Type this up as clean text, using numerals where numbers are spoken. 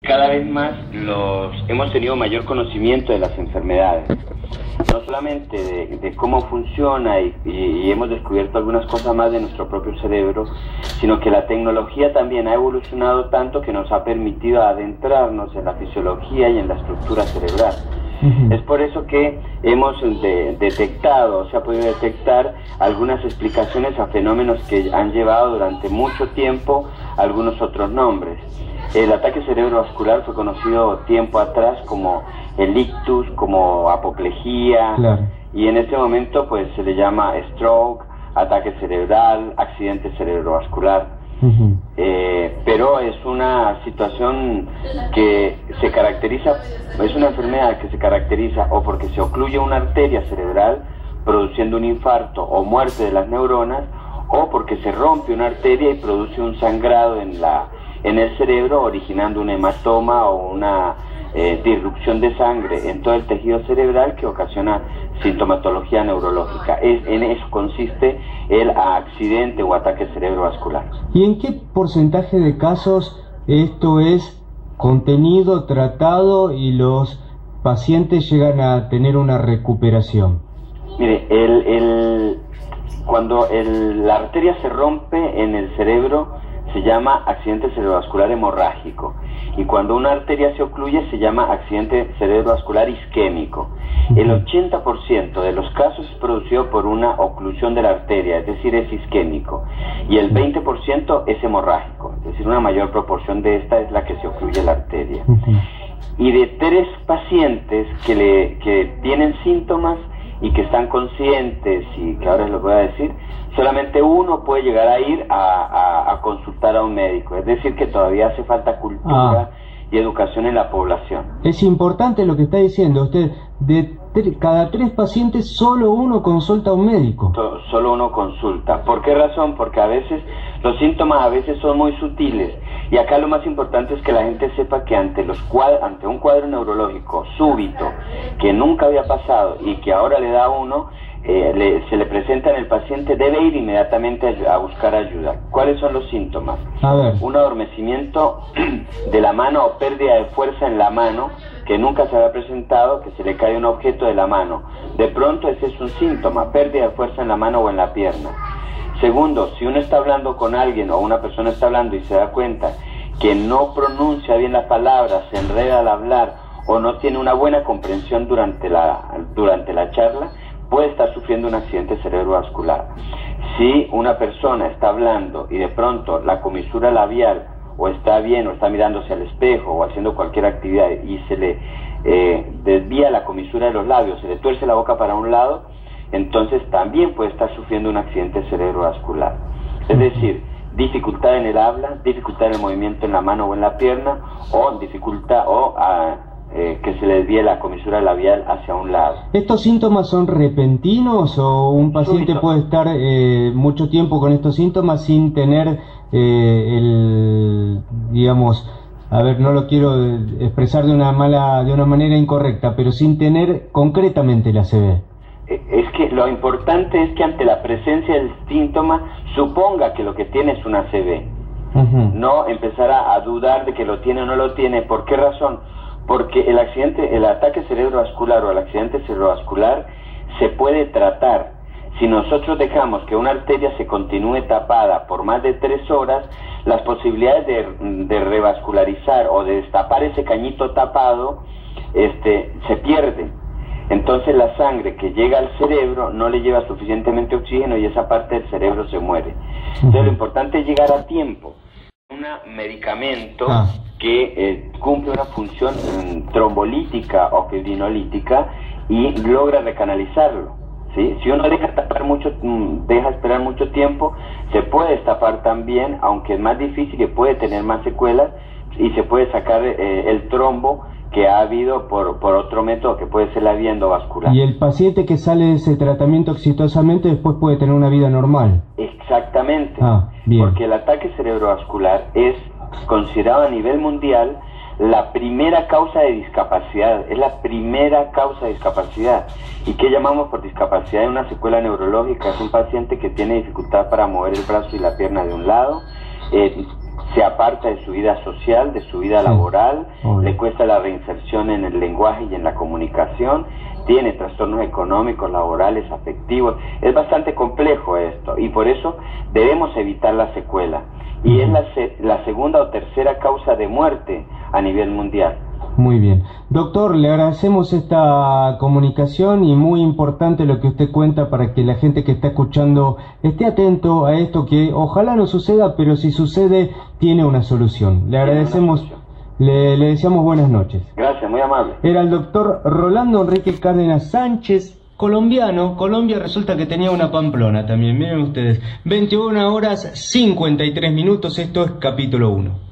Cada vez más hemos tenido mayor conocimiento de las enfermedades, no solamente de cómo funciona y hemos descubierto algunas cosas más de nuestro propio cerebro, sino que la tecnología también ha evolucionado tanto que nos ha permitido adentrarnos en la fisiología y en la estructura cerebral. Es por eso que hemos se ha podido detectar algunas explicaciones a fenómenos que han llevado durante mucho tiempo algunos otros nombres. El ataque cerebrovascular fue conocido tiempo atrás como el ictus, como apoplejía, claro. Y en este momento pues se le llama stroke, ataque cerebral, accidente cerebrovascular. Pero es una situación que se caracteriza, es una enfermedad que se caracteriza o porque se ocluye una arteria cerebral produciendo un infarto o muerte de las neuronas, o porque se rompe una arteria y produce un sangrado en el cerebro, originando un hematoma o una disrupción de sangre en todo el tejido cerebral que ocasiona sintomatología neurológica. En eso consiste el accidente o ataque cerebrovascular. ¿Y en qué porcentaje de casos esto es contenido, tratado y los pacientes llegan a tener una recuperación? Mire, cuando la arteria se rompe en el cerebro se llama accidente cerebrovascular hemorrágico, y cuando una arteria se ocluye se llama accidente cerebrovascular isquémico. El 80% de los casos es producido por una oclusión de la arteria, es decir, es isquémico, y el 20% es hemorrágico, es decir, una mayor proporción de esta es la que se ocluye la arteria. Y de 3 pacientes que tienen síntomas y que están conscientes, y que ahora les voy a decir, solamente uno puede llegar a ir a consultar a un médico. Es decir, que todavía hace falta cultura y educación en la población. Es importante lo que está diciendo usted. De cada 3 pacientes, solo uno consulta a un médico. Solo uno consulta. ¿Por qué razón? Porque a veces los síntomas son muy sutiles. Y acá lo más importante es que la gente sepa que ante un cuadro neurológico súbito, que nunca había pasado y que ahora le da a uno, se le presenta en el paciente, debe ir inmediatamente a buscar ayuda. ¿Cuáles son los síntomas? A ver. Un adormecimiento de la mano o pérdida de fuerza en la mano, que nunca se había presentado, que se le cae un objeto de la mano. De pronto ese es un síntoma, pérdida de fuerza en la mano o en la pierna. Segundo, si uno está hablando con alguien o una persona está hablando y se da cuenta que no pronuncia bien las palabras, se enreda al hablar o no tiene una buena comprensión durante la charla, puede estar sufriendo un accidente cerebrovascular. Si una persona está hablando y de pronto la comisura labial o está bien o está mirándose al espejo o haciendo cualquier actividad y se le desvía la comisura de los labios, se le tuerce la boca para un lado, entonces también puede estar sufriendo un accidente cerebrovascular. Es decir, dificultad en el habla, dificultad en el movimiento en la mano o en la pierna, o dificultad que se le desvíe la comisura labial hacia un lado. ¿Estos síntomas son repentinos o un paciente puede estar mucho tiempo con estos síntomas sin tener digamos, a ver, no lo quiero expresar de una manera incorrecta, pero sin tener concretamente la ACV? Es que lo importante es que ante la presencia del síntoma suponga que lo que tiene es una ACV. No empezar a dudar de que lo tiene o no lo tiene. ¿Por qué razón? Porque el ataque cerebrovascular o el accidente cerebrovascular se puede tratar. Si nosotros dejamos que una arteria se continúe tapada por más de 3 horas, las posibilidades de revascularizar o de destapar ese cañito tapado se pierden. Entonces la sangre que llega al cerebro no le lleva suficientemente oxígeno y esa parte del cerebro se muere. Entonces lo importante es llegar a tiempo. Un medicamento que cumple una función trombolítica o fibrinolítica y logra recanalizarlo, ¿sí? Si uno deja esperar mucho tiempo, se puede destapar también, aunque es más difícil y puede tener más secuelas, y se puede sacar el trombo que ha habido por otro método que puede ser la vía endovascular. ¿Y el paciente que sale de ese tratamiento exitosamente después puede tener una vida normal? Exactamente, bien. Porque el ataque cerebrovascular es considerado a nivel mundial la primera causa de discapacidad, es la primera causa de discapacidad. ¿Y qué llamamos por discapacidad? Una secuela neurológica, es un paciente que tiene dificultad para mover el brazo y la pierna de un lado, se aparta de su vida social, de su vida laboral, le cuesta la reinserción en el lenguaje y en la comunicación, tiene trastornos económicos, laborales, afectivos. Es bastante complejo esto y por eso debemos evitar la secuela. Y es la segunda o tercera causa de muerte a nivel mundial. Muy bien. Doctor, le agradecemos esta comunicación y muy importante lo que usted cuenta para que la gente que está escuchando esté atento a esto que ojalá no suceda, pero si sucede tiene una solución. Le agradecemos, le deseamos buenas noches. Gracias, muy amable. Era el doctor Rolando Enrique Cárdenas Sánchez, colombiano. Colombia resulta que tenía una Pamplona también, miren ustedes. 21 horas 53 minutos, esto es capítulo 1.